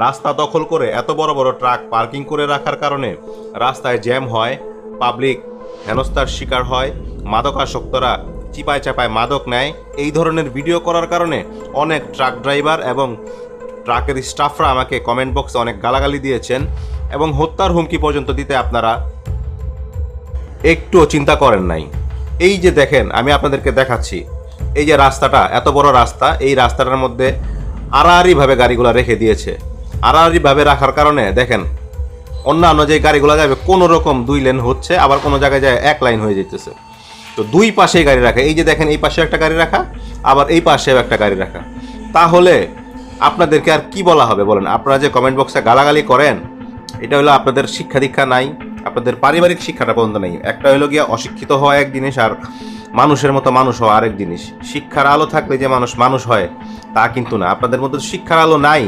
রাস্তা দখল করে এত বড় বড় ট্রাক পার্কিং করে রাখার কারণে রাস্তায় জ্যাম হয়, পাবলিক হেনস্থার শিকার হয়, মাদকাসক্তরা চিপায় চাপায় মাদক নেয়। এই ধরনের ভিডিও করার কারণে অনেক ট্রাক ড্রাইভার এবং ট্রাকের স্টাফরা আমাকে কমেন্ট বক্সে অনেক গালাগালি দিয়েছেন এবং হত্যার হুমকি পর্যন্ত দিতে আপনারা একটুও চিন্তা করেন নাই। এই যে দেখেন, আমি আপনাদেরকে দেখাচ্ছি, এই যে রাস্তাটা এত বড় রাস্তা, এই রাস্তাটার মধ্যে আড়াআড়িভাবে গাড়িগুলো রেখে দিয়েছে। আড়াআড়িভাবে রাখার কারণে দেখেন অন্যান্য যে গাড়িগুলো যাবে কোনো রকম 2 লেন হচ্ছে, আবার কোনো জায়গায় যায় 1 লাইন হয়ে যেতেছে। তো 2 পাশেই গাড়ি রাখা, এই যে দেখেন এই পাশে একটা গাড়ি রাখা, আবার এই পাশেও একটা গাড়ি রাখা। তাহলে আপনাদেরকে আর কি বলা হবে বলেন? আপনারা যে কমেন্ট বক্সে গালাগালি করেন, এটা হলো আপনাদের শিক্ষা দীক্ষা নাই, আপনাদের পারিবারিক শিক্ষাটা পর্যন্ত নেই। একটা হলো গিয়া অশিক্ষিত হওয়া এক জিনিস, আর মানুষের মতো মানুষ হওয়া আরেক জিনিস। শিক্ষার আলো থাকলে যে মানুষ মানুষ হয় তা কিন্তু না। আপনাদের মধ্যে শিক্ষার আলো নাই।